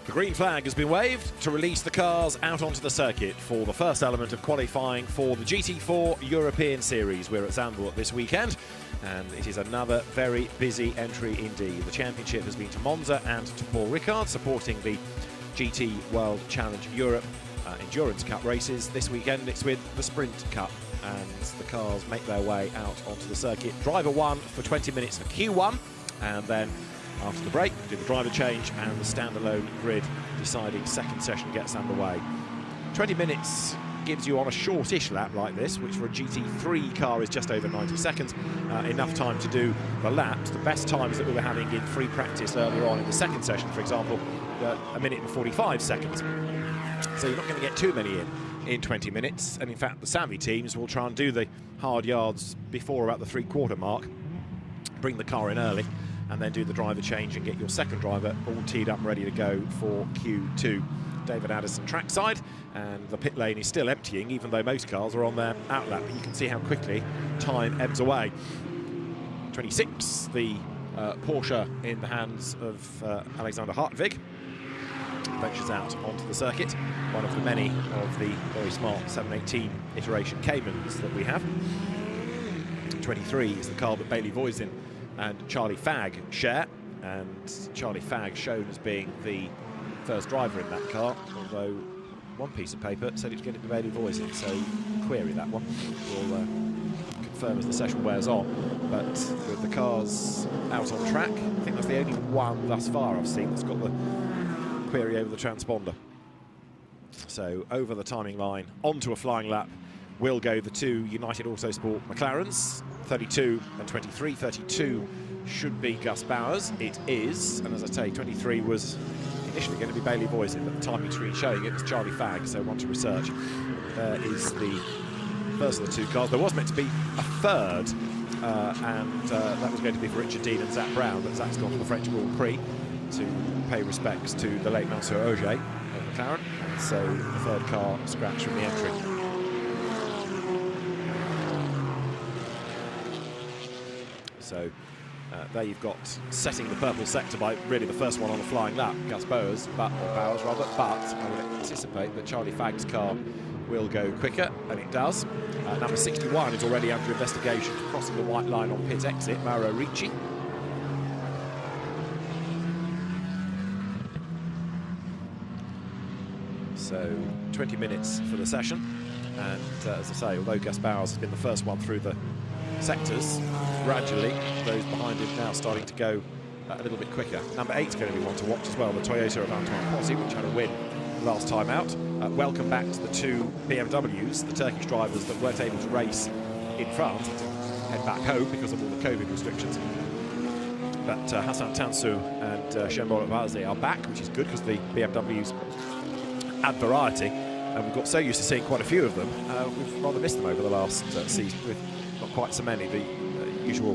The green flag has been waved to release the cars out onto the circuit for the first element of qualifying for the GT4 European Series. We're at Zandvoort this weekend, and it is another very busy entry indeed. The championship has been to Monza and to Paul Ricard, supporting the GT World Challenge Europe Endurance Cup races. This weekend it's with the Sprint Cup, and the cars make their way out onto the circuit. Driver 1 for 20 minutes for Q1, and then after the break, do the driver change and the standalone grid deciding second session gets underway. 20 minutes gives you on a shortish lap like this, which for a GT3 car is just over 90 seconds, enough time to do the laps. The best times that we were having in free practice earlier on in the second session, for example, 1 minute and 45 seconds. So you're not going to get too many in 20 minutes, and in fact the savvy teams will try and do the hard yards before about the 3/4 mark, bring the car in early, and then do the driver change and get your second driver all teed up and ready to go for Q2. David Addison trackside, and the pit lane is still emptying, even though most cars are on their outlap. But you can see how quickly time ebbs away. 26, the Porsche in the hands of Alexander Hartwig, ventures out onto the circuit. One of the many of the very smart 718 iteration Caymans that we have. 23 is the car that Bailey Voisin and Charlie Fagg share, and Charlie Fagg shown as being the first driver in that car, although one piece of paper said it was going to be Bailey Voisin, so query that one. We'll confirm as the session wears on. But with the cars out on track, I think that's the only one thus far I've seen that's got the query over the transponder. So over the timing line, onto a flying lap will go the two United Autosport McLarens, 32 and 23. 32 should be Gus Bowers. It is, and as I say, 23 was initially going to be Bailey Voisin, but the timing screen showing it was Charlie Fagg, so on to research. There is the first of the two cars. There was meant to be a third, and that was going to be for Richard Dean and Zach Brown, but Zach's gone to the French Grand Prix to pay respects to the late Monsieur Auger of McLaren, and so the third car scratched from the entry. So there you've got setting the purple sector by really the first one on the flying lap, Gus Bowers, but I would anticipate that Charlie Fagg's car will go quicker, and it does. Number 61 is already under investigation for crossing the white line on pit exit, Mauro Ricci. So 20 minutes for the session, and as I say, although Gus Bowers has been the first one through the sectors, gradually those behind him now starting to go a little bit quicker. Number 8 is going to be one to watch as well, the Toyota of Antoine Pozzi, which had a win last time out. Welcome back to the two BMWs, the Turkish drivers that weren't able to race in France, had to head back home because of all the COVID restrictions. But Hassan Tansu and Shembol Vazi are back, which is good because the BMWs add variety, and we've got so used to seeing quite a few of them, we've rather missed them over the last season, with not quite so many. The usual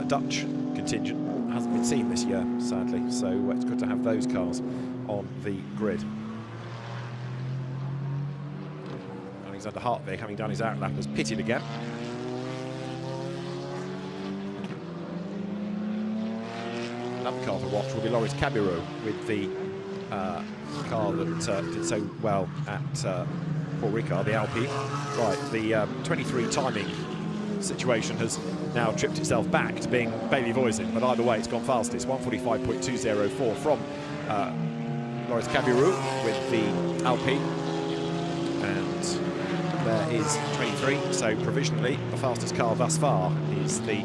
Dutch contingent hasn't been seen this year, sadly, so it's good to have those cars on the grid. Alexander Hartwig, having done his outlap, has pitted again. Another car to watch will be Loris Cabirou with the car that did so well at Paul Ricard, the Alpine. Right, the 23 timing situation has now tripped itself back to being Bailey Voisin, but either way it's gone fastest. 1:45.204 from Loris Cabirou with the Alpine, and there is 23, so provisionally the fastest car thus far is the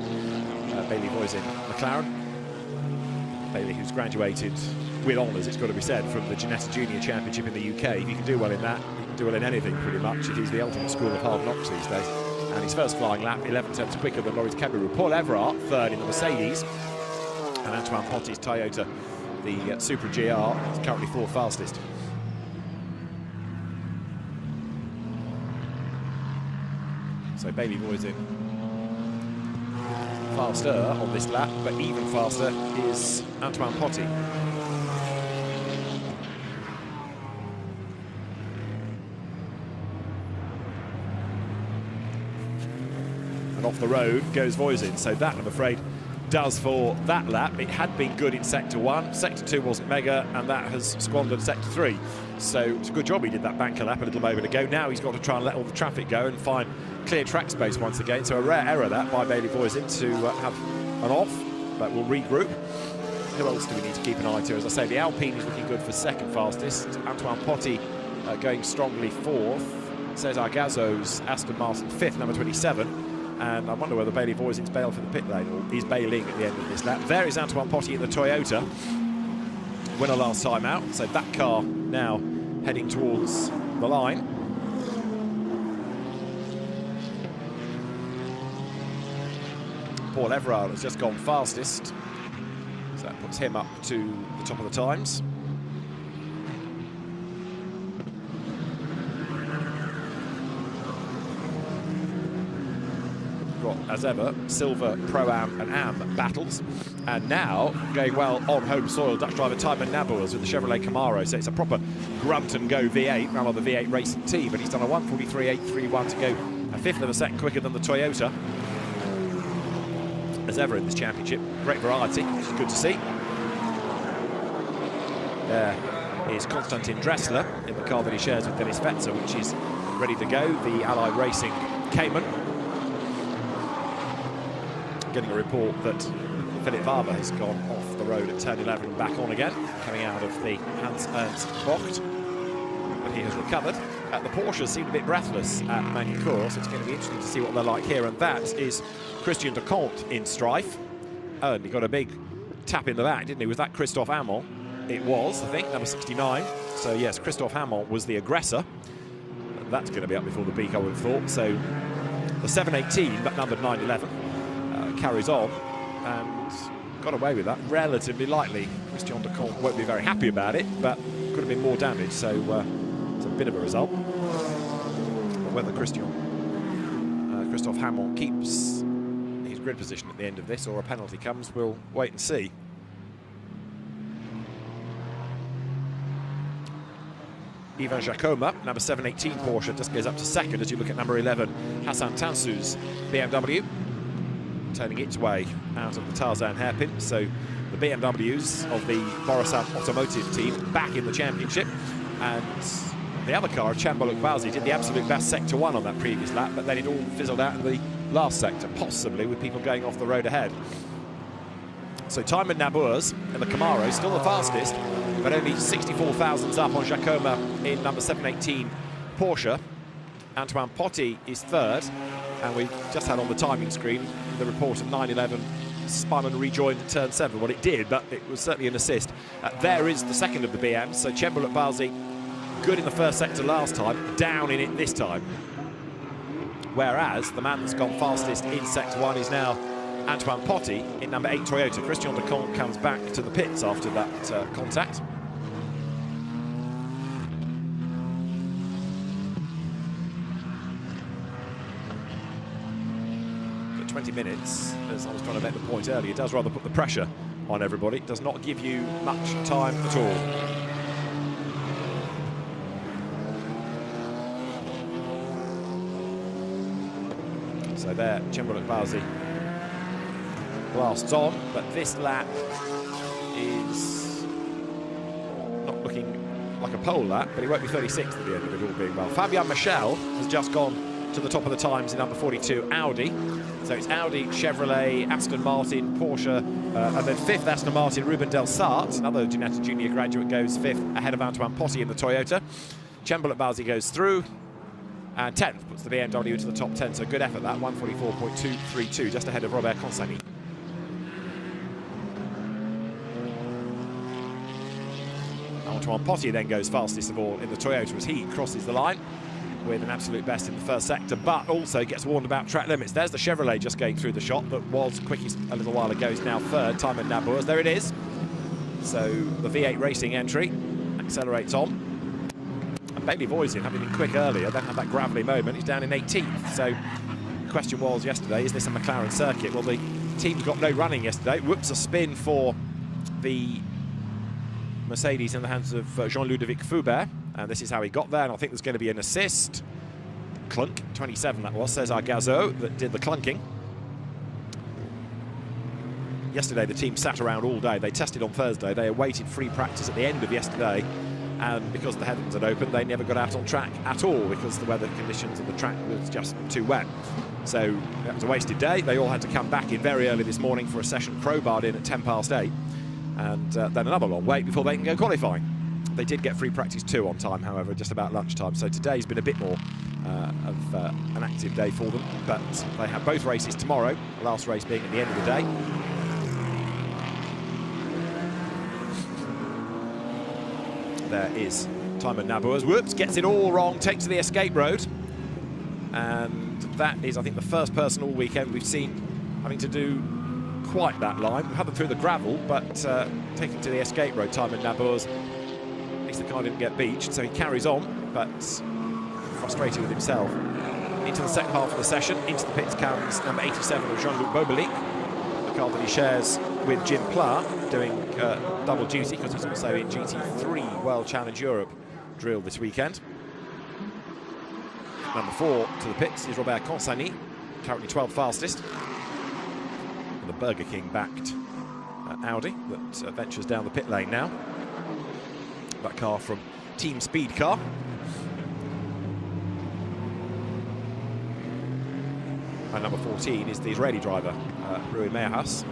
Bailey Voisin McLaren. Bailey, who's graduated with honours, it's got to be said, from the Ginetta Junior Championship in the UK. If you can do well in that, you can do well in anything pretty much. It is the ultimate school of hard knocks these days. And his first flying lap, 11 tenths quicker than Loris Cabirou. Paul Everard, third in the Mercedes, and Antoine Pozzi's Toyota, the Supra GR, is currently fourth fastest. So Bailey Voisin faster on this lap, but even faster is Antoine Pozzi. And off the road goes Voisin, so that, I'm afraid, does for that lap. It had been good in Sector 1, Sector 2 wasn't mega, and that has squandered Sector 3. So it's a good job he did that banker lap a little moment ago. Now he's got to try and let all the traffic go and find clear track space once again. So a rare error that by Bailey Voisin to have an off, but we'll regroup. Who else do we need to keep an eye to? As I say, the Alpine is looking good for second fastest. Antoine Potti going strongly fourth. Cesar Gazzo's Aston Martin fifth, number 27. And I wonder whether Bailey Voisin's bailed for the pit lane or is bailing at the end of this lap. There is Antoine Potti in the Toyota. Winner last time out. So that car now heading towards the line. Paul Everard has just gone fastest. So that puts him up to the top of the times. Got, as ever, Silver, Pro-Am and Am battles. And now, going well on home soil, Dutch driver Tijmen Naboers with the Chevrolet Camaro. So it's a proper grunt and go V8, ran on the V8 racing team. But he's done a 1:43.831 to go a fifth of a second quicker than the Toyota. As ever in this championship, great variety, which is good to see. There is Konstantin Dressler in the car that he shares with Dennis Vetzer, which is ready to go, the Allied Racing Cayman. Getting a report that Philip Faber has gone off the road at turn 11 and back on again, coming out of the Hans Ernst Bocht. But he has recovered. The Porsche seemed a bit breathless at Magny-Cours, so it's going to be interesting to see what they're like here. And that is Christian de Comte in strife. Oh, and he got a big tap in the back, didn't he? Was that Christophe Hamon? It was, I think, number 69. So yes, Christophe Hamon was the aggressor. That's going to be up before the beak, I would have thought. So the 718, but numbered 911, carries on and got away with that relatively lightly. Christian de Comte won't be very happy about it, but could have been more damage. So it's a bit of a result. But whether Christophe Hamon keeps his grid position at the end of this or a penalty comes, we'll wait and see. Ivan Jacoma, number 718 Porsche, just goes up to second as you look at number 11, Hassan Tansu's BMW, turning its way out of the Tarzan hairpin. So the BMWs of the Borisov Automotive team back in the championship. And the other car, Chambol Ukbazi, did the absolute best Sector 1 on that previous lap, but then it all fizzled out in the last sector, possibly with people going off the road ahead. So Tijmen Naboers in the Camaro, still the fastest, but only 64 thousandths up on Jacoma in number 718 Porsche. Antoine Potti is third, and we just had on the timing screen the report of 911 spun and rejoined at turn 7. Well, it did, but it was certainly an assist. There is the second of the BMs, so Chembol Ukbazi, good in the first sector last time, down in it this time. Whereas the man that's gone fastest in Sector 1 is now Antoine Potti in number 8 Toyota. Christian de Comte comes back to the pits after that contact. But 20 minutes, as I was trying to make the point earlier, does rather put the pressure on everybody. It does not give you much time at all. So there, Chembol Ukbazi blasts on, but this lap is not looking like a pole lap, but he won't be 36th at the end of it all being well. Fabien Michel has just gone to the top of the times in number 42 Audi. So it's Audi, Chevrolet, Aston Martin, Porsche, and then fifth Aston Martin, Ruben Del Sart, another Ginetta Junior graduate, goes fifth ahead of Antoine Potti in the Toyota. Chembol Ukbazi goes through, and 10th puts the BMW into the top 10, so good effort that, 1:44.232, just ahead of Robert Consani. Antoine Potti then goes fastest of all in the Toyota as he crosses the line with an absolute best in the first sector, but also gets warned about track limits. There's the Chevrolet just going through the shot that was quickest a little while ago, is now third, Tijmen Naboers. There it is. So the V8 Racing entry accelerates on. And Bailey Voisin, having been quick earlier, then had that gravelly moment. He's down in 18th. So the question was yesterday, is this a McLaren circuit? Well, the team's got no running yesterday. Whoops, a spin for the Mercedes in the hands of Jean-Ludovic Foubert, and this is how he got there, and I think there's going to be an assist. Clunk, 27 that was, Cesar Gazzo that did the clunking. yesterday the team sat around all day. They tested on Thursday. They awaited free practice at the end of yesterday. And because the heavens had opened, they never got out on track at all because the weather conditions of the track was just too wet. So that was a wasted day. They all had to come back in very early this morning for a session crowbarred in at 8:10, and then another long wait before they can go qualifying. They did get free practice 2 on time, however, just about lunchtime. So today's been a bit more of an active day for them. But they have both races tomorrow, the last race being at the end of the day. There is Timon Naboers. Whoops, gets it all wrong, takes to the escape road. And that is, I think, the first person all weekend we've seen having to do quite that line. We've had them through the gravel, but taking to the escape road, Timon Naboers. At least the car didn't get beached, so he carries on, but frustrated with himself. Into the second half of the session, into the pits comes number 87 of Jean-Luc Bobelic, a car that he shares with Jim Pla, doing double duty because he's also in GT3 World Challenge Europe drill this weekend. Number 4 to the pits is Robert Consani, currently 12th fastest. And the Burger King-backed Audi that ventures down the pit lane now. That car from Team Speed Car. And number 14 is the Israeli driver, Rui Meahas,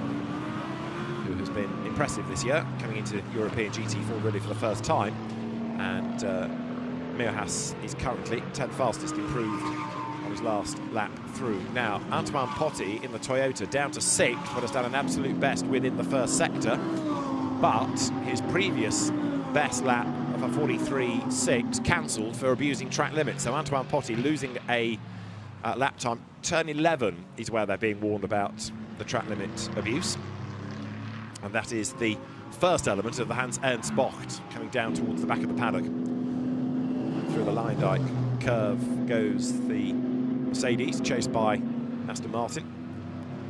who has been impressive this year, coming into European GT4 really for the first time. And Meahas is currently 10th fastest, improved on his last lap through. Now, Antoine Potti in the Toyota down to 6th, but has done an absolute best within the first sector. But his previous best lap of a 43.6 cancelled for abusing track limits. So Antoine Potti losing a lap time. Turn 11 is where they're being warned about the track limit abuse. And that is the first element of the Hans-Ernst Bocht coming down towards the back of the paddock. Through the Lyndike curve goes the Mercedes, chased by Aston Martin,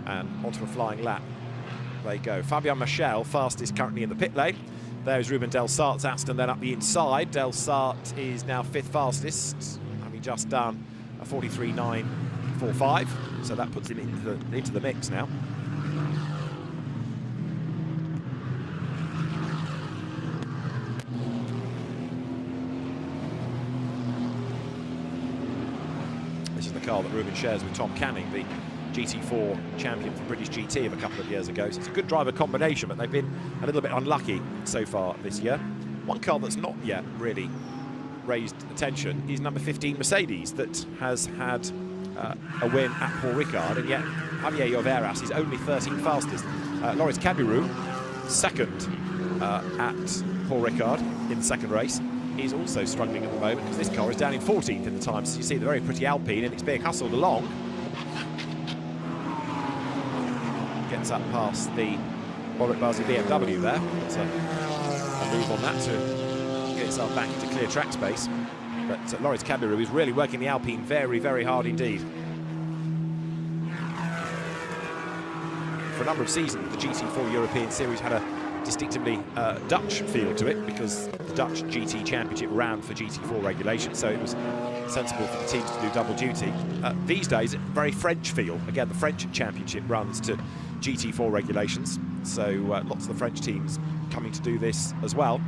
and onto a flying lap they go. Fabien Michel, fastest currently in the pit lane. There's Ruben Delsart's Aston, then up the inside. Delsart is now 5th fastest, having just done a 43.945, so that puts him into the mix now. This is the car that Ruben shares with Tom Canning, the GT4 champion for British GT of a couple of years ago. So it's a good driver combination, but they've been a little bit unlucky so far this year. One car that's not yet really raised attention is number 15 Mercedes, that has had a win at Paul Ricard, and yet Javier Lloveras is only 13th fastest. Loris Cabiru, second at Paul Ricard in the second race, is also struggling at the moment because this car is down in 14th in the time. So you see the very pretty Alpine, and it's being hustled along. Gets up past the Warwick Barsley BMW there. It's a move on that to get itself back into clear track space. But Loris Cabiru is really working the Alpine very, very hard indeed. For a number of seasons, the GT4 European Series had a distinctively Dutch feel to it because the Dutch GT Championship ran for GT4 regulation, so it was sensible for the teams to do double duty. These days, very French feel. Again, the French Championship runs to GT4 regulations, so lots of the French teams coming to do this as well.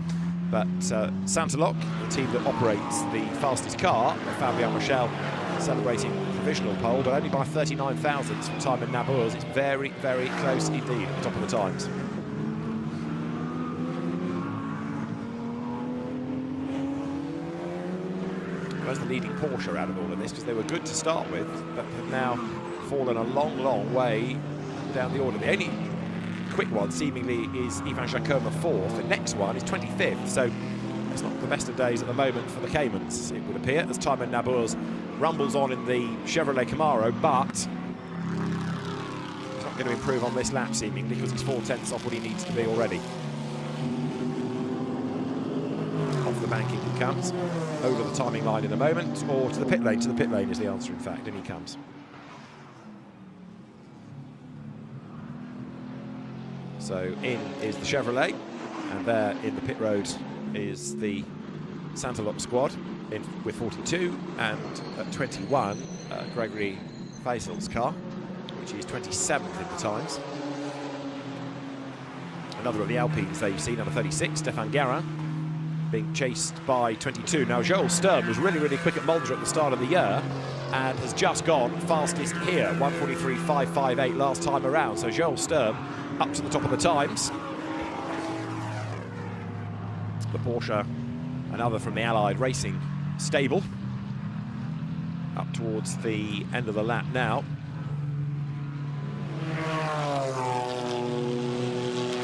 But Saint-Aloc, the team that operates the fastest car, Fabien Michel, celebrating provisional pole, but only by 39 thousandths from Timon Naboers. It's very, very close indeed at the top of the times. Where's the leading Porsche out of all of this? Because they were good to start with, but have now fallen a long, long way down the order. The only quick one, seemingly, is Ivan Jacoma 4th. The next one is 25th, so it's not the best of days at the moment for the Caymans, it would appear, as Timon Naboers rumbles on in the Chevrolet Camaro, but he's not going to improve on this lap, seemingly, because he's 4/10 off what he needs to be already. Off the banking he comes, over the timing line in a moment, or to the pit lane. To the pit lane is the answer, in fact, and he comes. So in is the Chevrolet, and there in the pit road is the Saint-Aloc squad with 42, and at 21, Gregory Faisal's car, which is 27th in the times. another of the Alpines they've seen, number 36, Stefan Guerin, being chased by 22. Now, Joel Sturm was really, really quick at Monza at the start of the year and has just gone fastest here, 1:43.558 last time around. So Joel Sturm up to the top of the times. The Porsche, another from the Allied Racing stable, up towards the end of the lap now.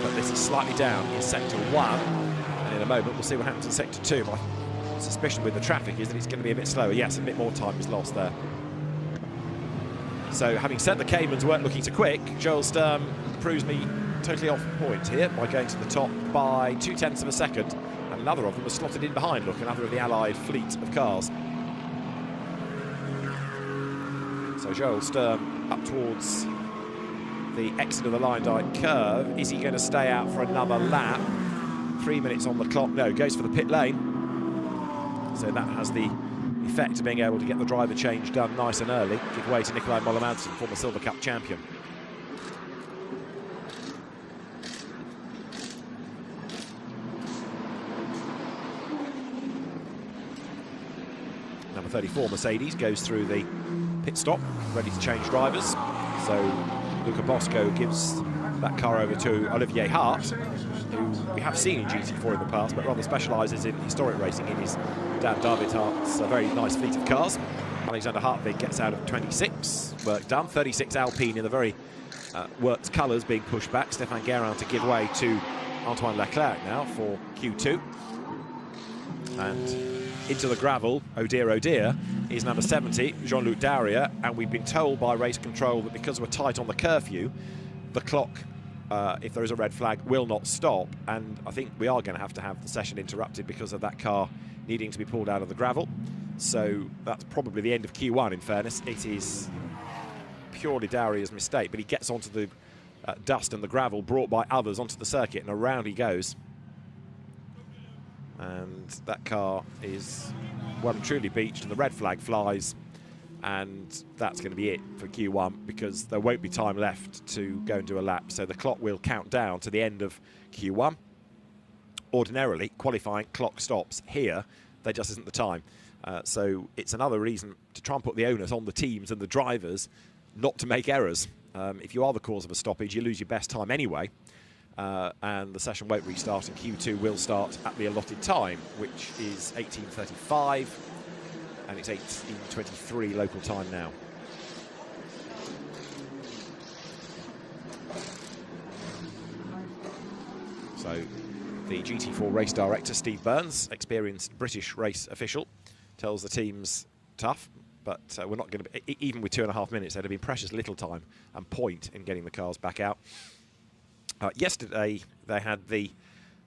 But this is slightly down in sector 1, and in a moment we'll see what happens in sector 2. My suspicion with the traffic is that it's going to be a bit slower. Yes, a bit more time is lost there. So having said the Caymans weren't looking to quick, Joel Sturm proves me totally off point here by going to the top by 0.2 of a second. And another of them was slotted in behind, look, another of the Allied fleet of cars. So Joel Sturm up towards the exit of the line dyke curve. Is he going to stay out for another lap? 3 minutes on the clock. No, goes for the pit lane. So that has the effect of being able to get the driver change done nice and early. Give way to Nikolai Molomadsen, former Silver Cup champion. Number 34, Mercedes, goes through the pit stop, ready to change drivers. So Luca Bosco gives that car over to Olivier Hart, who we have seen in GT4 in the past, but rather specialises in historic racing in his dad David Hart's very nice fleet of cars. Alexander Hartvig gets out of 26, work done. 36 Alpine in the very worked colours being pushed back. Stefan Guerin to give way to Antoine Leclerc now for Q2. And into the gravel, oh dear, is number 70, Jean-Luc Daria, and we've been told by race control that because we're tight on the curfew, the clock, if there is a red flag, will not stop, and I think we are going to have the session interrupted because of that car needing to be pulled out of the gravel. So that's probably the end of Q1, in fairness. It is purely Daria's mistake, but he gets onto the dust and the gravel brought by others onto the circuit, and around he goes. And that car is well and truly beached, and the red flag flies, and that's going to be it for Q1 because there won't be time left to go and do a lap. So the clock will count down to the end of Q1. Ordinarily, qualifying clock stops. Here, there just isn't the time. So it's another reason to try and put the onus on the teams and the drivers not to make errors. If you are the cause of a stoppage, you lose your best time anyway. And the session won't restart, and Q2 will start at the allotted time, which is 18:35, and it's 18:23 local time now. So the GT4 race director, Steve Burns, experienced British race official, tells the teams tough, but we're not going to, even with 2.5 minutes, there'd have been precious little time and point in getting the cars back out. Yesterday, they had the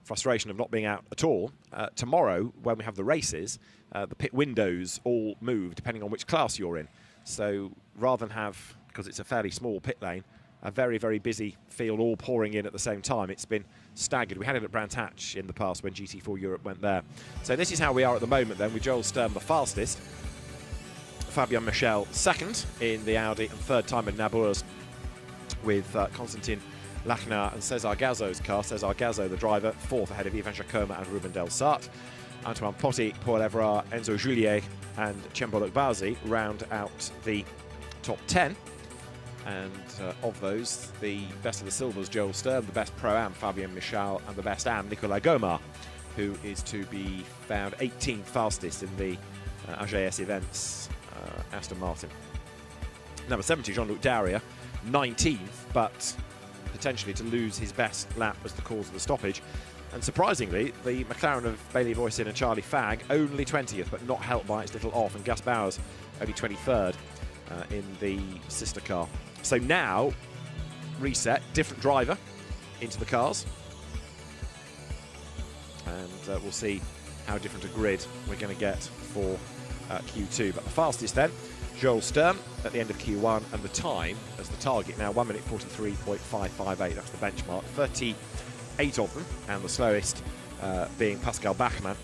frustration of not being out at all. Tomorrow, when we have the races, the pit windows all move depending on which class you're in. So rather than have, because it's a fairly small pit lane, a very, very busy field all pouring in at the same time, it's been staggered. We had it at Brands Hatch in the past when GT4 Europe went there. So this is how we are at the moment then, with Joel Sturm the fastest, Fabien Michel second in the Audi, and third time in Nabours with Constantin Lachner and Cesar Gazzo's car. Cesar Gazzo, the driver, fourth ahead of Ivan Jacoma and Ruben Del Sart. Antoine Potti, Paul Everard, Enzo Juliet and Cembolo Bazi round out the top 10. And of those, the best of the silvers, Joel Sturm, the best Pro-Am, Fabien Michel, and the best Am, Nicolas Gomard, who is to be found 18th fastest in the AGS events, Aston Martin. Number 70, Jean-Luc Daria, 19th, but potentially to lose his best lap as the cause of the stoppage. And surprisingly, the McLaren of Bailey Voisin and Charlie Fagg only 20th, but not helped by its little off, and Gus Bowers only 23rd in the sister car. So now, reset, different driver into the cars. And we'll see how different a grid we're going to get for Q2. But the fastest then, Joel Sturm at the end of Q1, and the time as the target now, 1 minute 43.558. That's the benchmark. 38 of them, and the slowest being Pascal Bachmann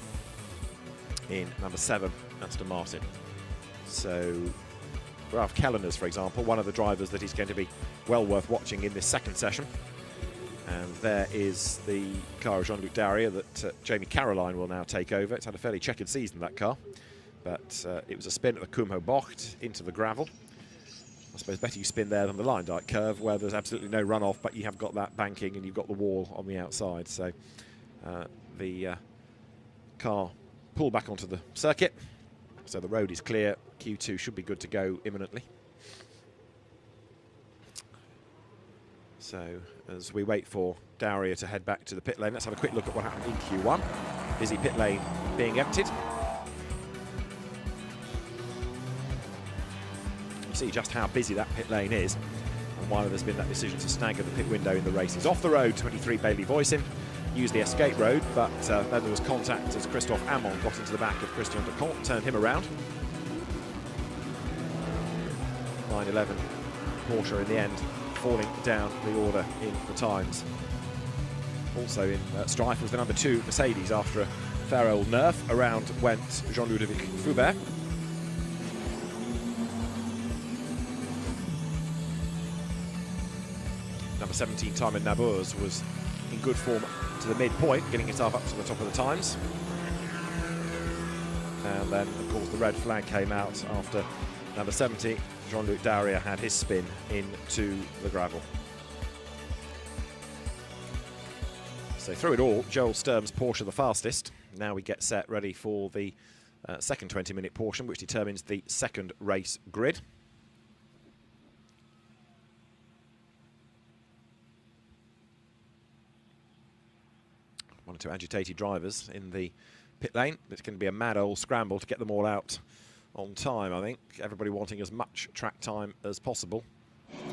in number 7, Aston Martin. So Ralph Kelleners, for example, one of the drivers that is going to be well worth watching in this second session. And there is the car of Jean-Luc Darrier that Jamie Caroline will now take over. It's had a fairly checkered season, that car. But it was a spin at the Kumho Bocht into the gravel. I suppose better you spin there than the line dike curve, where there's absolutely no runoff, but you have got that banking and you've got the wall on the outside. So the car pulled back onto the circuit. So the road is clear. Q2 should be good to go imminently. So as we wait for Darrier to head back to the pit lane, let's have a quick look at what happened in Q1. Busy pit lane being emptied. You see just how busy that pit lane is. And while there's been that decision to stagger the pit window in the races. Off the road, 23 Bailey Voisin used the escape road, but then there was contact as Christophe Amon got into the back of Christian de Camp, turned him around. 9-11 Porsche in the end, falling down the order in the times. Also in strife was the number 2 Mercedes after a fair old nerf. Around went Jean-Ludovic Foubert. Number 17 Timon Nabours was in good form to the midpoint, getting himself up to the top of the times. And then, of course, the red flag came out after number 70, Jean-Luc Darrier, had his spin into the gravel. So through it all, Joel Sturm's Porsche the fastest. Now we get set ready for the second 20-minute portion, which determines the second race grid. One or two agitated drivers in the pit lane. It's going to be a mad old scramble to get them all out on time, I think. Everybody wanting as much track time as possible.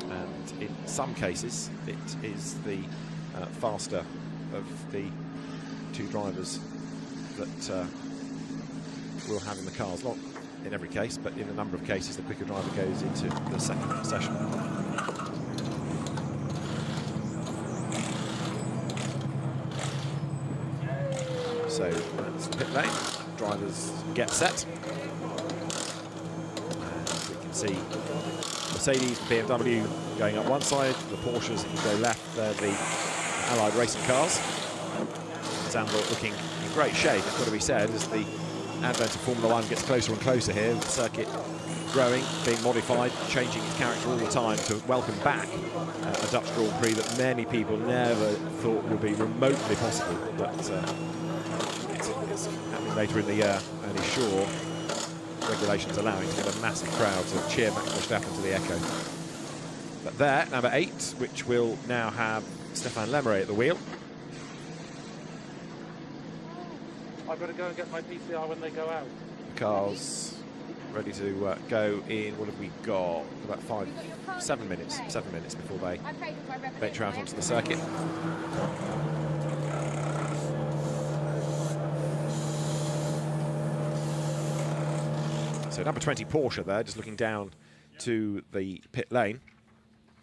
And in some cases, it is the faster of the two drivers that we'll have in the cars. Not in every case, but in a number of cases, the quicker driver goes into the second session. So that's pit lane. Drivers get set. And we can see Mercedes, BMW going up one side, the Porsches, if you go left, they're the Allied racing cars. Zandvoort looking in great shape, it's got to be said, as the advent of Formula One gets closer and closer here. The circuit growing, being modified, changing its character all the time to welcome back a Dutch Grand Prix that many people never thought would be remotely possible. But it's happening later in the year, and is sure, regulations allowing, to get a massive crowd to cheer Max Verstappen to the echo. But there, number 8, which will now have Stéphane Lemeray at the wheel. I've got to go and get my PCR when they go out. The cars ready to go in, what have we got? About 7 minutes before they venture out onto the circuit. So number 20 Porsche there, just looking down to the pit lane.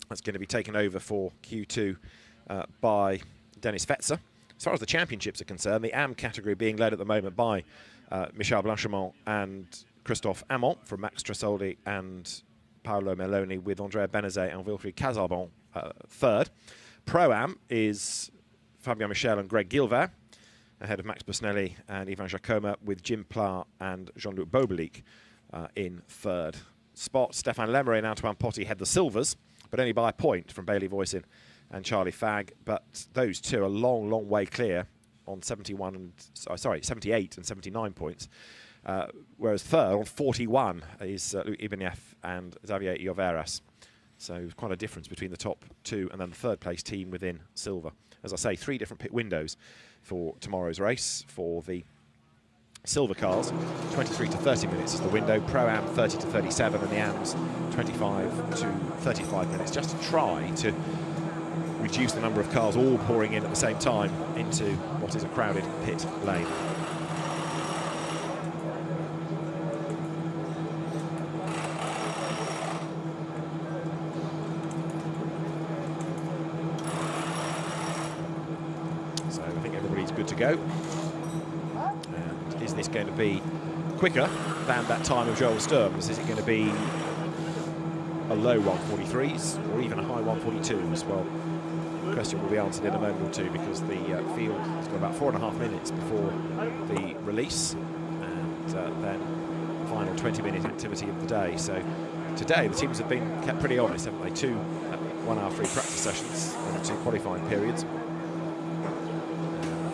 That's going to be taken over for Q2 by Dennis Fetzer. As far as the championships are concerned, the AM category being led at the moment by Michel Blanchimont and Christophe Amon from Max Tresoldi and Paolo Meloni, with Andrea Benezet and Wilfried Casalbon third. Pro-Am is Fabien Michel and Greg Gilver, ahead of Max Busnelli and Ivan Jacoma, with Jim Pla and Jean-Luc Bobelik in third spot. Stéphane Lemeray and Antoine Potty head the silvers, but only by a point from Bailey Voisin and Charlie Fagg. But those two are a long, long way clear on 78 and 79 points. Whereas third on 41 is Luc Ibanez and Xavier Ioveras. So quite a difference between the top two and then the third place team within silver. As I say, 3 different pit windows for tomorrow's race. For the silver cars, 23 to 30 minutes is the window. Pro-Am 30 to 37, and the AMs 25 to 35 minutes, just to try to reduce the number of cars all pouring in at the same time into what is a crowded pit lane. So I think everybody's good to go. And is this going to be quicker than that time of Joel Sturm's? Is it going to be a low 143s or even a high 142s? Well, question will be answered in a moment or two, because the field has got about 4.5 minutes before the release, and then the final 20-minute activity of the day. So today the teams have been kept pretty honest, haven't they? 2 1-hour free practice sessions and 2 qualifying periods.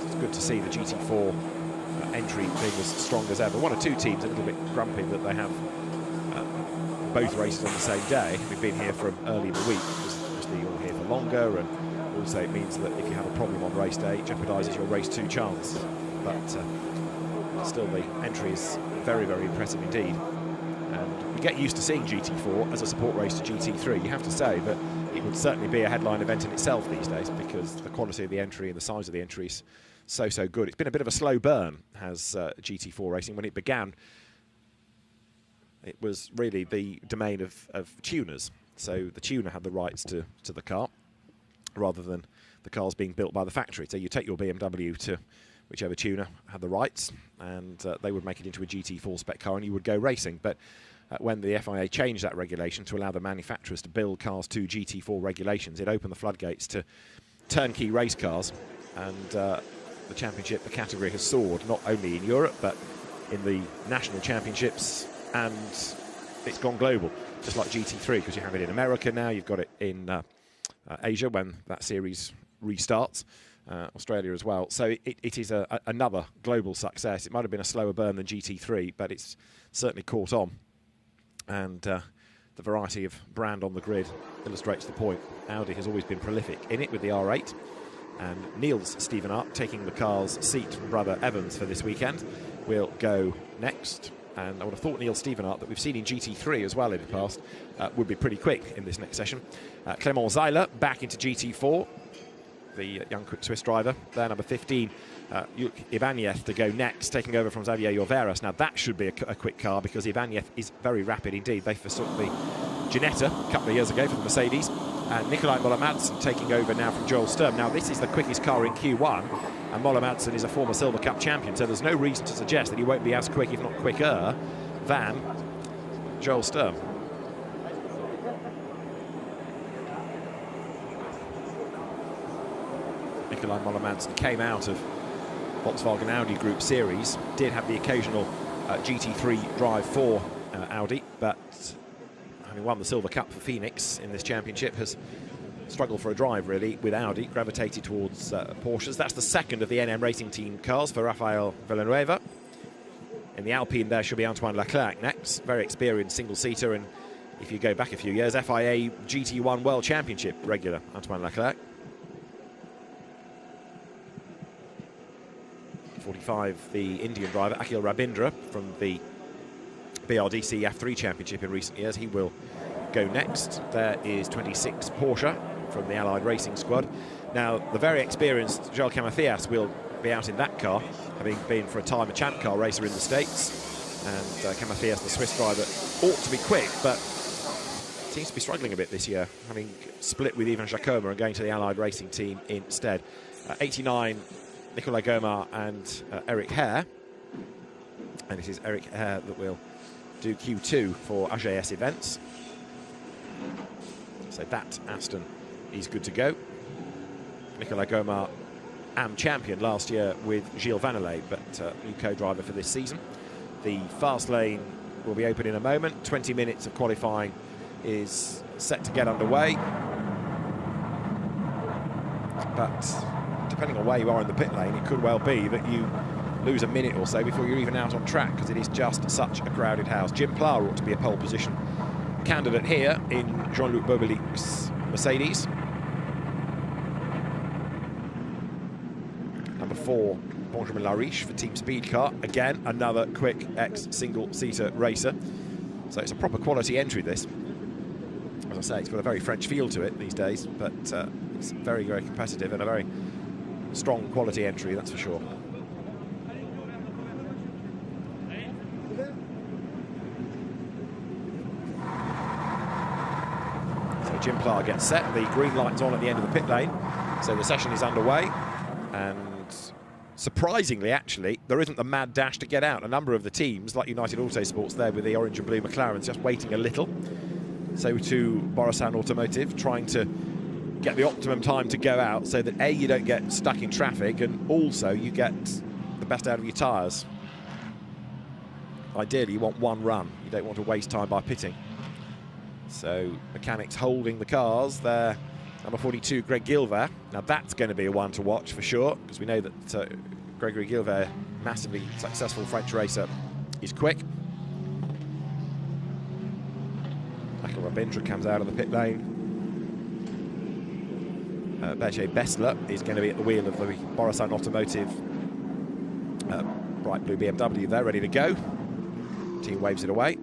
It's good to see the GT4 entry being as strong as ever. 1 or 2 teams a little bit grumpy that they have both races on the same day. We've been here from early in the week, because obviously you're here for longer, and also it means that if you have a problem on race day, it jeopardises your race 2 chance. But still, the entry is very, very impressive indeed. And we get used to seeing GT4 as a support race to GT3. You have to say that it would certainly be a headline event in itself these days, because the quality of the entry and the size of the entry is so good. It's been a bit of a slow burn, has GT4 racing. When it began, it was really the domain of tuners. So the tuner had the rights to the car, rather than the cars being built by the factory. So you take your BMW to whichever tuner had the rights, and they would make it into a GT4 spec car, and you would go racing. But when the FIA changed that regulation to allow the manufacturers to build cars to GT4 regulations, it opened the floodgates to turnkey race cars, and the championship, the category has soared, not only in Europe, but in the national championships, and it's gone global, just like GT3, because you have it in America now, you've got it in Asia when that series restarts, Australia as well. So it is another global success. It might have been a slower burn than GT3, but it's certainly caught on. And the variety of brand on the grid illustrates the point. Audi has always been prolific in it with the R8. And Niels Stevenart, taking the car's seat from brother Evans for this weekend, will go next. And I would have thought Niels Stevenart, that we've seen in GT3 as well in the past, would be pretty quick in this next session. Clément Zeiler back into GT4, the young quick Swiss driver. There, number 15, Ibanez to go next, taking over from Xavier Lloveras. Now that should be a quick car, because Ibanez is very rapid indeed. They forsook the Ginetta a couple of years ago for the Mercedes. And Nikolai Moller-Madsen taking over now from Joel Sturm. Now this is the quickest car in Q1, and Moller-Madsen is a former Silver Cup champion, so there's no reason to suggest that he won't be as quick, if not quicker, than Joel Sturm. Nikolai Moller-Madsen came out of Volkswagen Audi Group Series, did have the occasional GT3 drive for Audi, but having won the Silver Cup for Phoenix in this championship, has struggled for a drive really with Audi, gravitated towards Porsches. That's the second of the NM Racing Team cars for Rafael Villanueva. In the Alpine there should be Antoine Leclerc next, very experienced single-seater, and if you go back a few years, FIA GT1 World Championship regular Antoine Leclerc. 45, the Indian driver Akhil Rabindra from the BRDC F3 Championship in recent years, he will go next. There is 26, Porsche from the Allied Racing Squad. Now the very experienced Joel Camathias will be out in that car, having been for a time a champ car racer in the States, and Camathias, the Swiss driver, ought to be quick, but seems to be struggling a bit this year, having split with Ivan Jacoma and going to the Allied Racing Team instead. 89, Nicolas Gomar and Eric Hare, and it is Eric Hare that will do Q2 for AGS events. So that Aston is good to go. Nicolas Gomar, AM champion last year with Gilles Vannelet, but new co-driver for this season. The fast lane will be open in a moment. 20 minutes of qualifying is set to get underway. But depending on where you are in the pit lane, it could well be that you lose a minute or so before you're even out on track, because it is just such a crowded house. Jim Plough ought to be a pole position candidate here in Jean-Luc Bobelic's Mercedes. Number 4, Benjamin Lariche for Team Speed Car. Again, another quick ex-single-seater racer. So it's a proper quality entry, this. As I say, it's got a very French feel to it these days, but it's very, very competitive and a very strong quality entry, that's for sure. So Jim Plough gets set, the green light's on at the end of the pit lane, so the session is underway, and surprisingly, actually, there isn't a mad dash to get out. A number of the teams, like United Autosports there with the orange and blue McLarens, just waiting a little. So to Borasan Automotive, trying to get the optimum time to go out so that A, you don't get stuck in traffic, and also you get the best out of your tyres. Ideally, you want one run. You don't want to waste time by pitting. So mechanics holding the cars there. Number 42, Greg Gilver. Now that's going to be a one to watch for sure, because we know that Gregory Gilver, massively successful French racer, is quick. Michael Rabindra comes out of the pit lane. Berger Bessler is going to be at the wheel of the Borasan Automotive bright blue BMW there, ready to go. Team waves it away.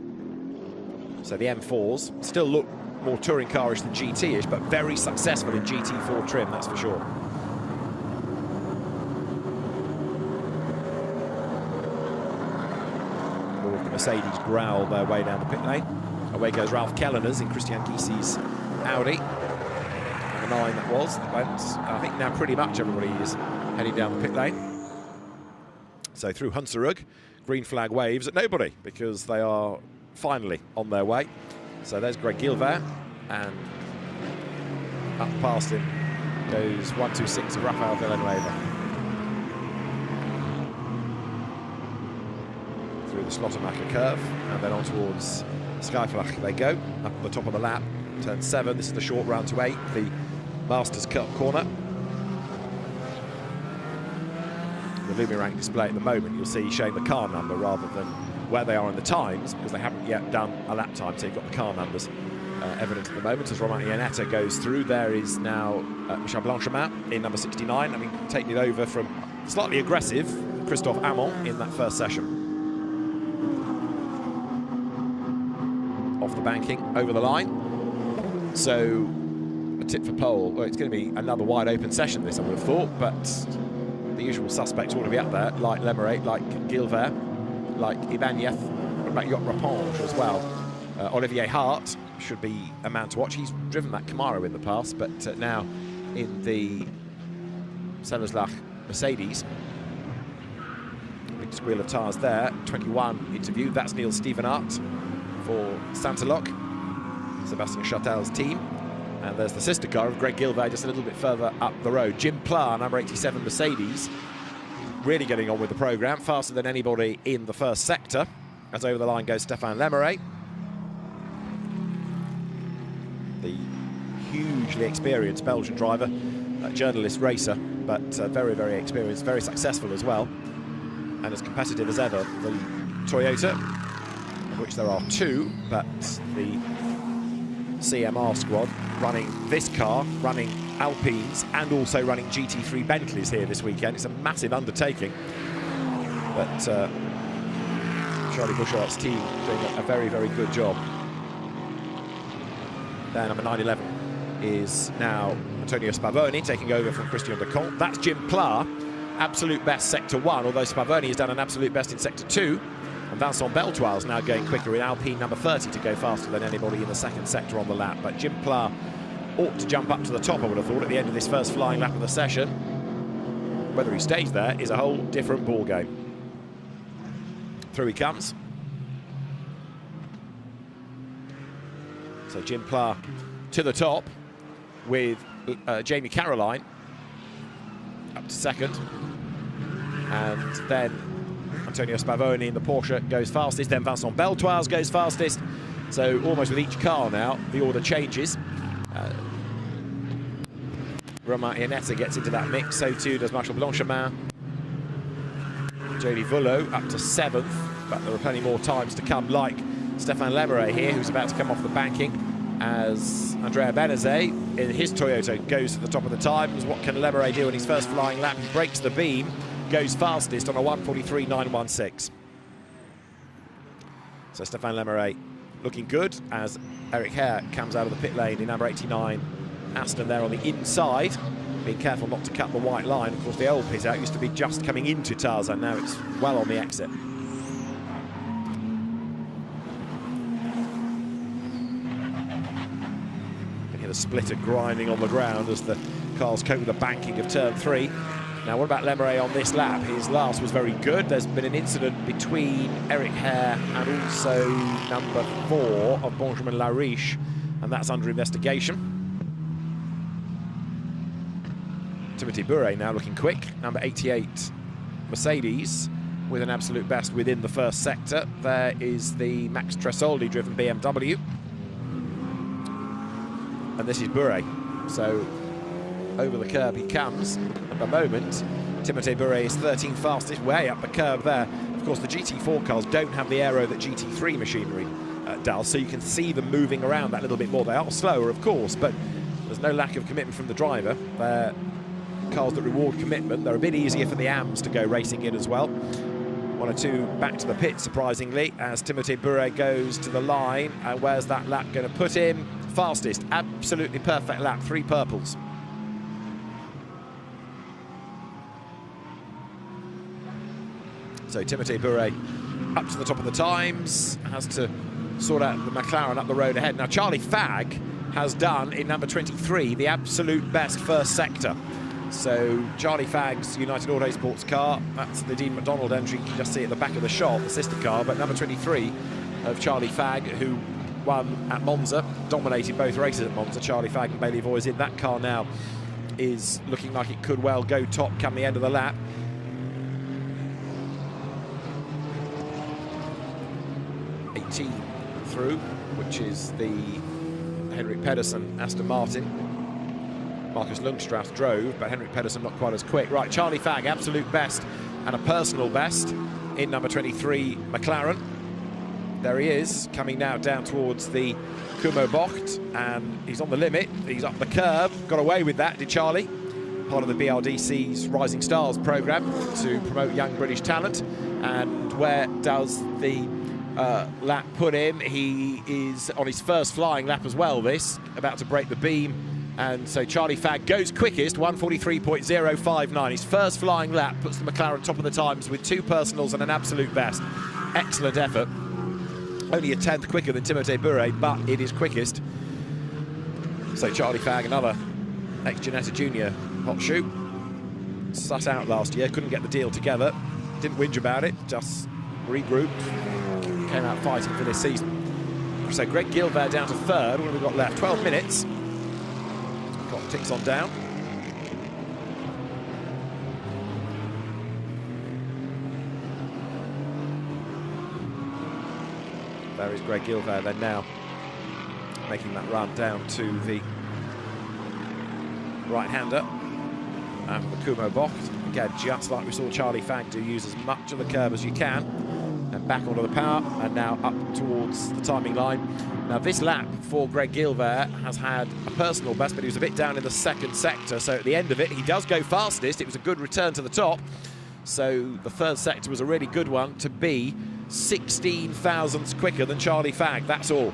So the M4s still look more touring car-ish than GT-ish, but very successful in GT4 trim, that's for sure. All of the Mercedes growl their way down the pit lane. Away goes Ralph Kellener's in Christian Gysi's Audi. Number 9 that was, that went. I think now pretty much everybody is heading down the pit lane. So through Hunsrück, green flag waves at nobody, because they are finally on their way. So there's Greg Gilver, and up past him goes 126 of Rafael Villanueva. Through the Slottermacher curve, and then on towards Skyflach they go, up at the top of the lap, turn 7. This is the short round to 8, the Masters Cup corner. The Lumirank display at the moment, you'll see showing the car number rather than where they are in the times, because they haven't yet done a lap time, so you've got the car numbers evident at the moment. As Romain Iannetta goes through, there is now Michel Blanchemin in number 69, having taken it over from slightly aggressive Christophe Amon in that first session. Off the banking, over the line. So a tip for pole. Well, it's going to be another wide open session, this I would have thought, but the usual suspects ought to be up there, like Lemerey, like Gilver, like Ibanez, like Yacht Raponge as well. Olivier Hart should be a man to watch. He's driven that Camaro in the past, but now in the Sellerslach Mercedes. Big squeal of tyres there. 21 interview. That's Neil Stevenart for Santalok, Sebastian Chatel's team. And there's the sister car of Greg Gilver just a little bit further up the road. Jim Pla, number 87 Mercedes, really getting on with the programme, faster than anybody in the first sector. As over the line goes Stéphane Lemerey, the hugely experienced Belgian driver, journalist racer, but very, very experienced, very successful as well, and as competitive as ever. The Toyota, of which there are 2, but the CMR squad running this car, running Alpines, and also running GT3 Bentleys here this weekend. It's a massive undertaking, but Charlie Buchart's team doing a very, very good job. There, number 911 is now Antonio Spavoni, taking over from Christian de Comte. That's Jim Pla, absolute best sector 1, although Spavoni has done an absolute best in sector 2. And Vincent Beltoile's now going quicker in Alpine number 30 to go faster than anybody in the second sector on the lap. But Jim Pla ought to jump up to the top, I would have thought, at the end of this first flying lap of the session. Whether he stays there is a whole different ball game. Through he comes. So Jim Pla to the top with Jamie Caroline up to second. And then Antonio Spavoni in the Porsche goes fastest, then Vincent Beltoise goes fastest. So almost with each car now, the order changes. Romain Iannetta gets into that mix, so too does Marshall Blanchemin. Jody Vullo up to 7th, but there are plenty more times to come, like Stéphane Lemerey here, who's about to come off the banking, as Andrea Benazet in his Toyota goes to the top of the times. What can Lemerey do in his first flying lap? He breaks the beam, goes fastest on a 1:43.916. So Stéphane Lemerey looking good as Eric Hare comes out of the pit lane in number 89 Aston there on the inside, being careful not to cut the white line. Of course, the old pit out used to be just coming into Tarzan, now it's well on the exit. You can hear the splitter grinding on the ground as the cars cope with the banking of turn 3. Now, what about Lemerey on this lap? His last was very good. There's been an incident between Eric Hare and also number 4 of Benjamin Lariche, and that's under investigation. Timothy Bure now looking quick. Number 88 Mercedes with an absolute best within the first sector. There is the Max Tresoldi driven BMW. And this is Bure. So over the curb he comes. At the moment, Timothy Bure is 13th fastest, way up the curb there. Of course, the GT4 cars don't have the aero that GT3 machinery does, so you can see them moving around that little bit more. They are slower, of course, but there's no lack of commitment from the driver. They're cars that reward commitment. They're a bit easier for the AMs to go racing in as well. 1 or 2 back to the pit, surprisingly, as Timothy Bure goes to the line. And where's that lap going to put him? Fastest, absolutely perfect lap, 3 purples. So Timothy Bure up to the top of the times, has to sort out the Mclaren up the road ahead. Now Charlie Fagg has done in number 23 the absolute best first sector. So Charlie Fagg's United Autosports car, that's the Dean McDonald entry, you can just see at the back of the shot, the sister car, but number 23 of Charlie Fagg, who won at Monza, dominated both races at Monza. Charlie Fagg and Bailey Voyes in that car now is looking like it could well go top come the end of the lap. 18 through, which is the Henrik Pedersen Aston Martin. Marcus Lundstrath drove, but Henrik Pedersen not quite as quick. Right, Charlie Fagg, absolute best and a personal best in number 23 McLaren. There he is, coming now down towards the Kumo Bocht, and he's on the limit. He's up the curb, got away with that, did Charlie? Part of the BRDC's Rising Stars programme to promote young British talent. And where does the lap put him? He is on his first flying lap as well, this, about to break the beam. And so Charlie Fagg goes quickest, 1:43.059. His first flying lap puts the McLaren top of the times with 2 personals and an absolute best. Excellent effort. Only a 10th quicker than Timothy Bure, but it is quickest. So Charlie Fagg, another ex-Ginetta Junior hot shoe. Sat out last year, couldn't get the deal together. Didn't whinge about it, just regrouped. Came out fighting for this season. So Greg Gilbert down to 3rd. What have we got left? 12 minutes. Got ticks on down. There is Greg Gilbert then now making that run down to the right-hander out of the Kumo Bocht. Again, just like we saw Charlie Fagg do, use as much of the curb as you can. And back onto the power, and now up towards the timing line. Now this lap for Greg Gilbert has had a personal best, but he was a bit down in the second sector, so at the end of it he does go fastest. It was a good return to the top, so the third sector was a really good one to be 16 thousandths quicker than Charlie Fagg, that's all.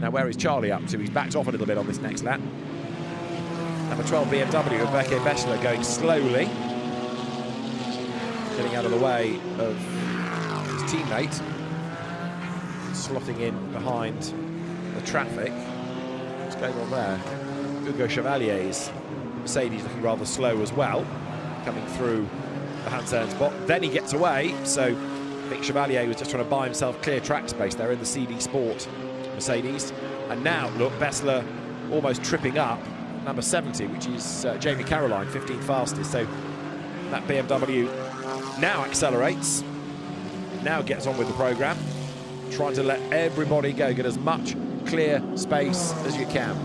Now where is Charlie up to? He's backed off a little bit on this next lap. Number 12 BMW of Becky Bessler going slowly, getting out of the way of his teammate, slotting in behind the traffic. What's going on there? Hugo Chevalier's Mercedes looking rather slow as well, coming through the Hansen spot. Then he gets away, so Mick Chevalier was just trying to buy himself clear track space there in the CD Sport Mercedes. And now, look, Bessler almost tripping up number 70, which is Jamie Caroline, 15th fastest. So that BMW now accelerates, now gets on with the programme, trying to let everybody go, get as much clear space as you can.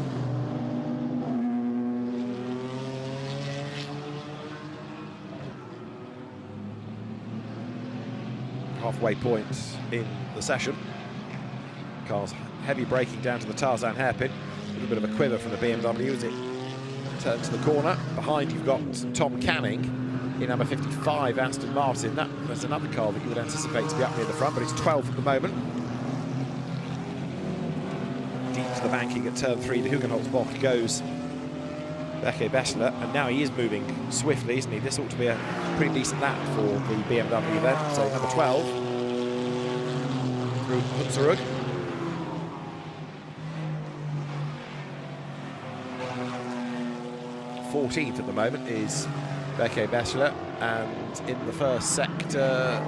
Halfway point in the session. Car's heavy braking down to the Tarzan hairpin. A little bit of a quiver from the BMW as it turns to the corner. Behind you've got Tom Canning in number 55 Aston Martin. That's another car that you would anticipate to be up near the front, but it's 12th at the moment. Deep to the banking at turn 3, the Hugenholz-Bocht goes Becky Bessler, and now he is moving swiftly, isn't he? This ought to be a pretty decent lap for the BMW then. So number 12 through Hunsrud. '14th at the moment is Becky Bessler, and in the first sector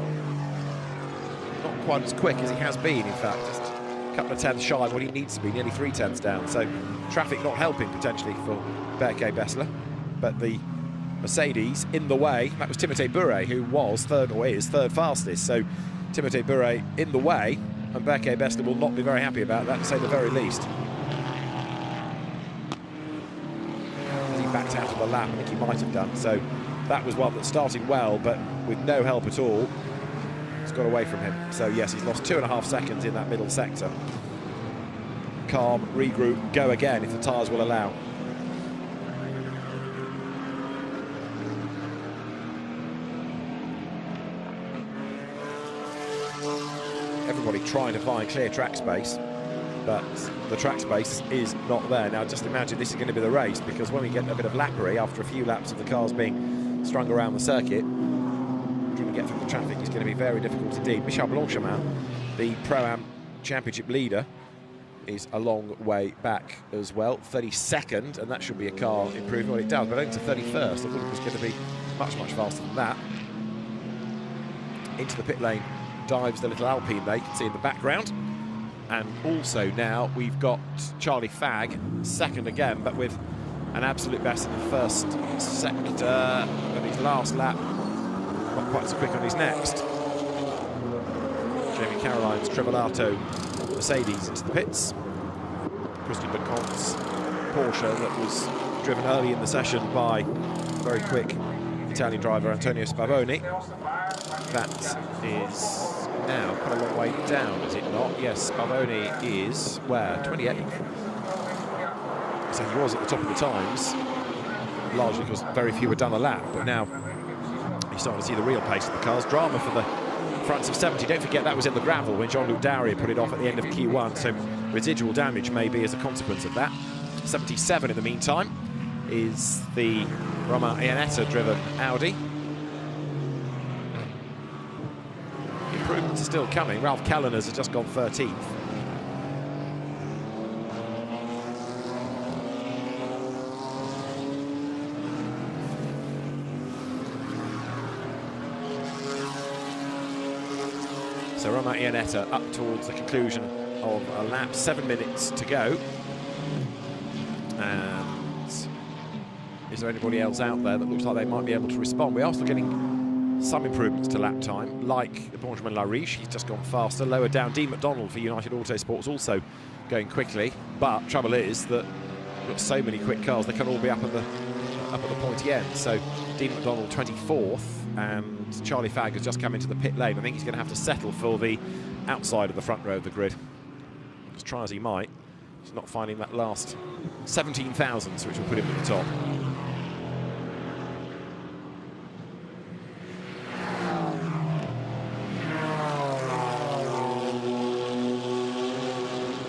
not quite as quick as he has been, in fact, just a couple of tenths shy of what he needs to be, nearly 3 tenths down, so traffic not helping potentially for Becky Bessler, but the Mercedes in the way. That was Timothée Bure, who was third, or is third fastest. So Timothée Bure in the way, and Beke Bester will not be very happy about that, to say the very least. He backed out of the lap, I think he might have done. So that was one that started well, but with no help at all, it's got away from him. So yes, he's lost 2.5 seconds in that middle sector. Calm, regroup, go again if the tyres will allow. Everybody trying to find clear track space, but the track space is not there. Now just imagine this is going to be the race, because when we get a bit of lappery after a few laps of the cars being strung around the circuit, trying to get through the traffic is going to be very difficult indeed. Michel Blanchemin, the Pro-Am Championship leader, is a long way back as well, 32nd, and that should be a car improvement. Well, it does, but only to 31st. I thought it was going to be much, much faster than that. Into the pit lane dives the little Alpine there, you can see in the background. And also now we've got Charlie Fagg, second again, but with an absolute best in the first sector. And his last lap, not quite so quick on his next. Jamie Caroline's Trivelato Mercedes into the pits. Christian Lecompte's Porsche that was driven early in the session by very quick Italian driver Antonio Spavoni. That is now quite a long way down, is it not? Yes, Spavoni is where? 28th. So he was at the top of the times, largely because very few had done a lap, but now you're starting to see the real pace of the cars. Drama for the fronts of 70. Don't forget that was in the gravel when Jean-Luc Daurier put it off at the end of Q1, so residual damage may be as a consequence of that. 77 in the meantime is the Romain Iannetta driven Audi. Improvements are still coming. Ralph Calleners has just gone 13th. So Romain Iannetta up towards the conclusion of a lap, 7 minutes to go. And is there anybody else out there that looks like they might be able to respond? We are still getting some improvements to lap time, like Benjamin Lariche, he's just gone faster. Lower down, Dean McDonald for United Autosports also going quickly. But trouble is that we've got so many quick cars, they can all be up at the pointy end. So Dean McDonald 24th, and Charlie Fagg has just come into the pit lane. I think he's going to have to settle for the outside of the front row of the grid. As try as he might, he's not finding that last 17 thousandths, which will put him at the top.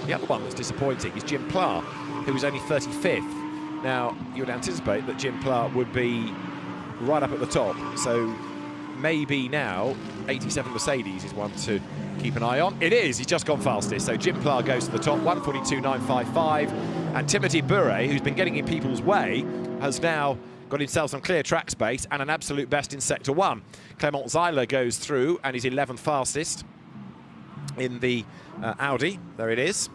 The other one that's disappointing is Jim Pla, who was only 35th. Now, you would anticipate that Jim Pla would be right up at the top, so maybe now 87 Mercedes is one to keep an eye on. It is, he's just gone fastest, so Jim Pla goes to the top, 1:42.955, and Timothée Bure, who's been getting in people's way, has now got himself some clear track space and an absolute best in Sector 1. Clément Zeiler goes through and is 11th fastest in the Audi. There it is.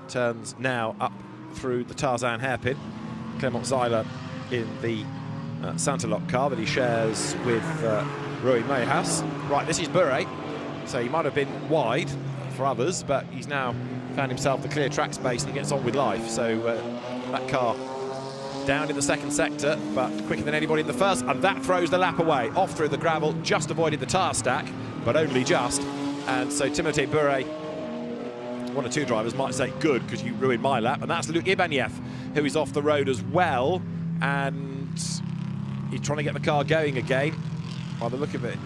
Turns now up through the Tarzan hairpin. Clément Zeiler in the Santalok car that he shares with Rui Meijas. Right, this is Bure. So he might have been wide for others, but he's now found himself the clear track space and he gets on with life. So that car down in the second sector, but quicker than anybody in the first, and that throws the lap away. Off through the gravel, just avoided the tyre stack, but only just. And so Timothée Bure, one or two drivers might say, good, because you ruined my lap. And that's Luc Ibanez, who is off the road as well. And he's trying to get the car going again. By the look of it,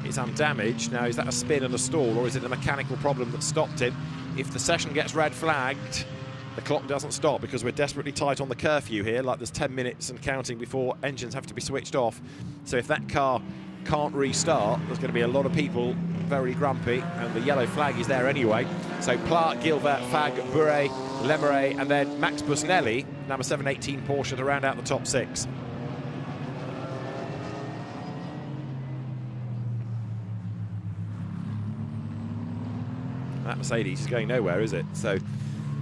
it's undamaged. Now, is that a spin and a stall, or is it a mechanical problem that stopped him? If the session gets red flagged, the clock doesn't stop, because we're desperately tight on the curfew here. Like, there's 10 minutes and counting before engines have to be switched off. So if that car can't restart, there's going to be a lot of people very grumpy, and the yellow flag is there anyway. So Pla, Gilbert, Fagg, Bure, Lemeray, and then Max Busnelli, number 718 Porsche, to round out the top six. That Mercedes is going nowhere, is it? So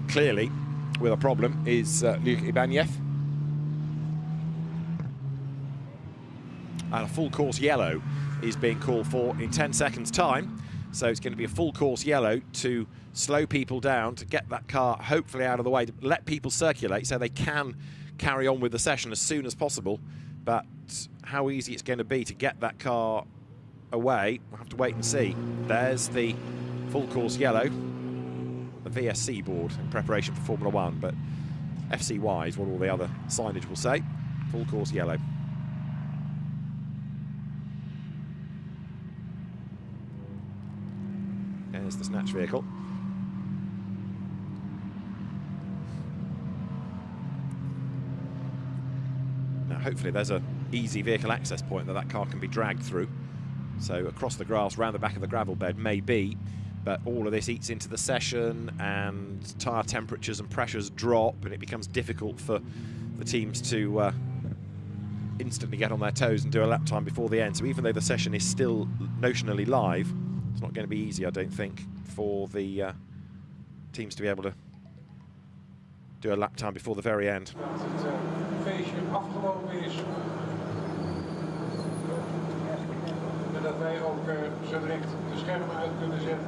clearly, with a problem, is Luc Ibanez. and a full course yellow is being called for in 10 seconds time. So it's going to be a full course yellow to slow people down, to get that car hopefully out of the way, to let people circulate so they can carry on with the session as soon as possible. But how easy it's going to be to get that car away, we'll have to wait and see. There's the full course yellow, the VSC board in preparation for Formula 1, but FCY is what all the other signage will say. Full course yellow. There's the snatch vehicle. Now hopefully there's an easy vehicle access point that car can be dragged through. So across the grass, round the back of the gravel bed, maybe, but all of this eats into the session and tyre temperatures and pressures drop, and it becomes difficult for the teams to instantly get on their toes and do a lap time before the end. So even though the session is still notionally live, it's not going to be easy, I don't think, for the teams to be able to do a lap time before the very end. Dat wij ook zo direct de schermen uit kunnen zetten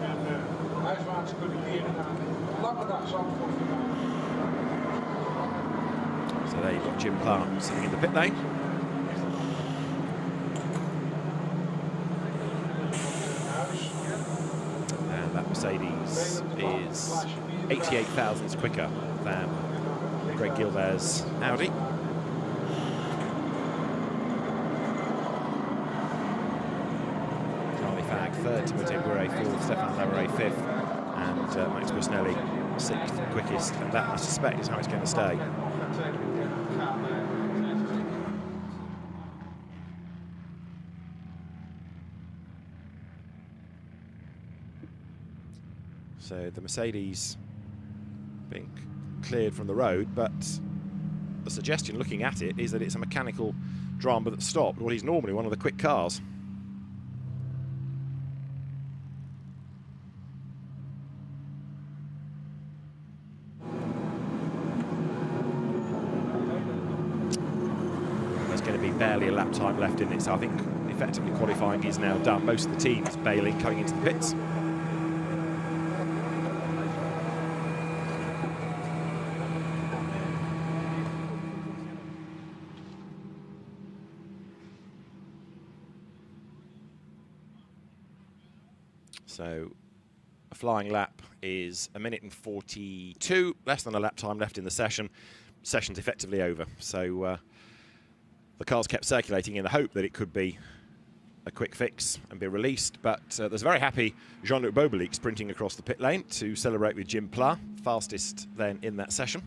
en huiswaarts kunnen keren naar een lange dag Zandvoort vandaan. So there you've got Jim Clark sitting in the pit lane. And that Mercedes is 88 thousandths quicker than Greg Gilbert's Audi. Third, Timothy Gray fourth, Stefan Laveray fifth, and Max Busnelli sixth, quickest, and that I suspect is how it's going to stay. So the Mercedes being cleared from the road, but the suggestion looking at it is that it's a mechanical drama that stopped what is normally one of the quick cars. Barely a lap time left in it, so I think effectively qualifying is now done. Most of the teams bailing coming into the pits. So a flying lap is 1 minute and 42, less than a lap time left in the session. Session's effectively over, so the cars kept circulating in the hope that it could be a quick fix and be released, but there's a very happy Jean-Luc Bobelic sprinting across the pit lane to celebrate with Jim Pla, fastest then in that session.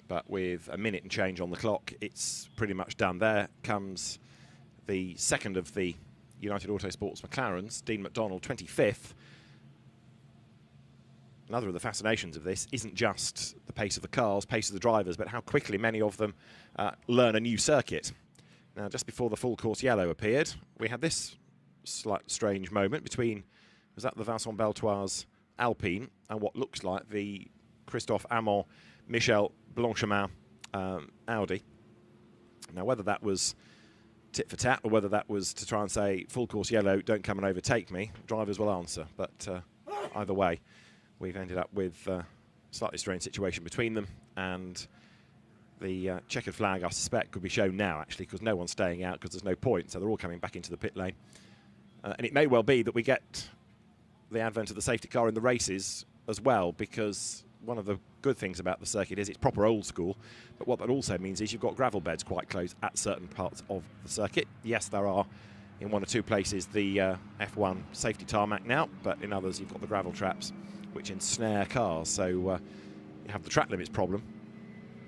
But with a minute and change on the clock, it's pretty much done. There comes the second of the United Autosports McLarens, Dean McDonald, 25th. Another of the fascinations of this isn't just the pace of the cars, pace of the drivers, but how quickly many of them learn a new circuit. Now, just before the full course yellow appeared, we had this slight strange moment between, was that the Vincent Beltoise Alpine and what looks like the Christophe Amon, Michel Blanchemin Audi. Now, whether that was tit for tat or whether that was to try and say full course yellow, don't come and overtake me, drivers will answer. But either way, we've ended up with a slightly strange situation between them, and the checkered flag, I suspect, could be shown now, actually, because no one's staying out because there's no point, so they're all coming back into the pit lane. And it may well be that we get the advent of the safety car in the races as well, because one of the good things about the circuit is it's proper old school, but what that also means is you've got gravel beds quite close at certain parts of the circuit. Yes, there are in one or two places the F1 safety tarmac now, but in others you've got the gravel traps which ensnare cars, so you have the track limits problem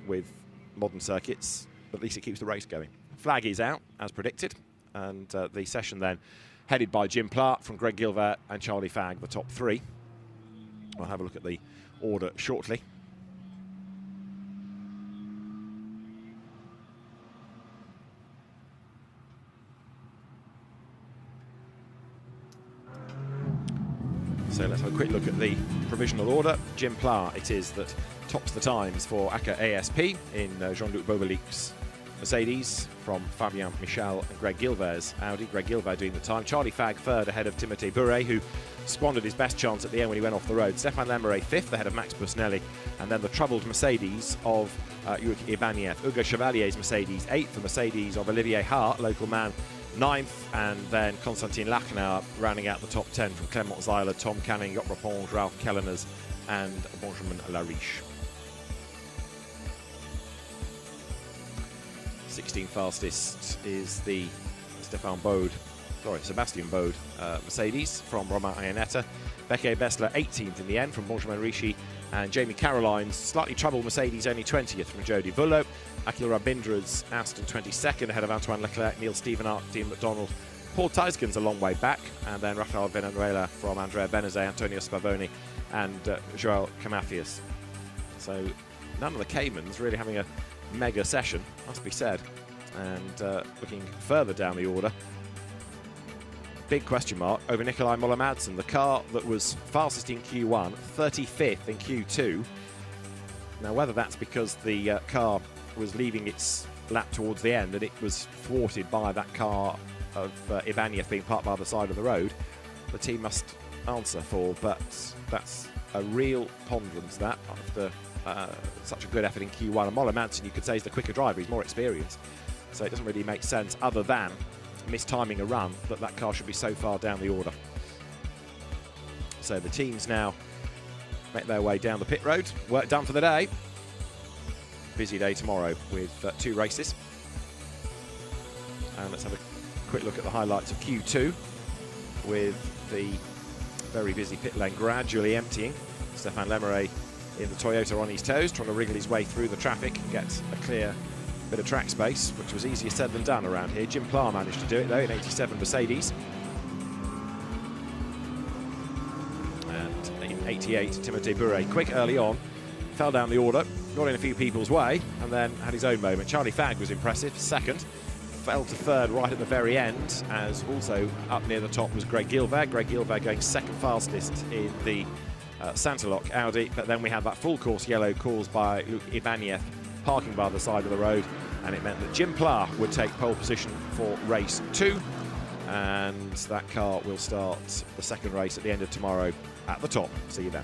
with modern circuits, but at least it keeps the race going. Flag is out as predicted, and the session then headed by Jim Pla from Greg Gilbert and Charlie Fagg, the top three. We'll have a look at the order shortly. So let's have a quick look at the provisional order. Jim Pla it is that tops the times for ACA ASP in Jean-Luc Bobelic's Mercedes, from Fabien Michel and Greg Gilvert's Audi. Greg Gilvert doing the time. Charlie Fagg third ahead of Timothée Bouret, who squandered his best chance at the end when he went off the road. Stéphane Lemeray fifth ahead of Max Busnelli, and then the troubled Mercedes of Yuki Ibaniev. Hugo Chevalier's Mercedes eighth, the Mercedes of Olivier Hart, local man, ninth, and then Konstantin Lachnauer rounding out the top 10 from Clément Zeiler, Tom Canning, Job Raponge, Ralph Kelleners and Benjamin Lariche. 16th fastest is the Sebastian Bode Mercedes from Romain Iannetta. Becky Bessler 18th in the end from Benjamin Ricci, and Jamie Caroline's slightly troubled Mercedes only 20th from Jody Vullo. Akil Rabindra's Aston 22nd ahead of Antoine Leclerc, Neil Stephenart, Dean McDonald. Paul Teisken's a long way back, and then Rafael Venezuela from Andrea Benezet, Antonio Spavoni and Joel Camafias. So none of the Caymans really having a mega session, must be said. And looking further down the order, big question mark over Nikolai Moller-Madsen, the car that was fastest in Q1, 35th in Q2. Now, whether that's because the car was leaving its lap towards the end and it was thwarted by that car of Ibaniev being parked by the side of the road, the team must answer for. But that's a real ponderance, that, after such a good effort in Q1. And Moller-Madsen, you could say, is the quicker driver. He's more experienced. So it doesn't really make sense, other than mistiming a run, that car should be so far down the order. So the teams now make their way down the pit road. Work done for the day. Busy day tomorrow with 2 races. And let's have a quick look at the highlights of Q2, with the very busy pit lane gradually emptying. Stéphane Lemeray in the Toyota on his toes, trying to wriggle his way through the traffic and get a clear bit of track space, which was easier said than done around here. Jim Pla managed to do it though in 87 Mercedes. And in 88, Timothée Bouret, quick early on, fell down the order, got in a few people's way, and then had his own moment. Charlie Fagg was impressive, second, fell to third right at the very end, as also up near the top was Greg Gilvert. Greg Gilvert going second fastest in the Santalok Audi, but then we had that full course yellow caused by Luc Ibaniev parking by the side of the road, and it meant that Jim Pla would take pole position for race 2, and that car will start the second race at the end of tomorrow at the top. See you then.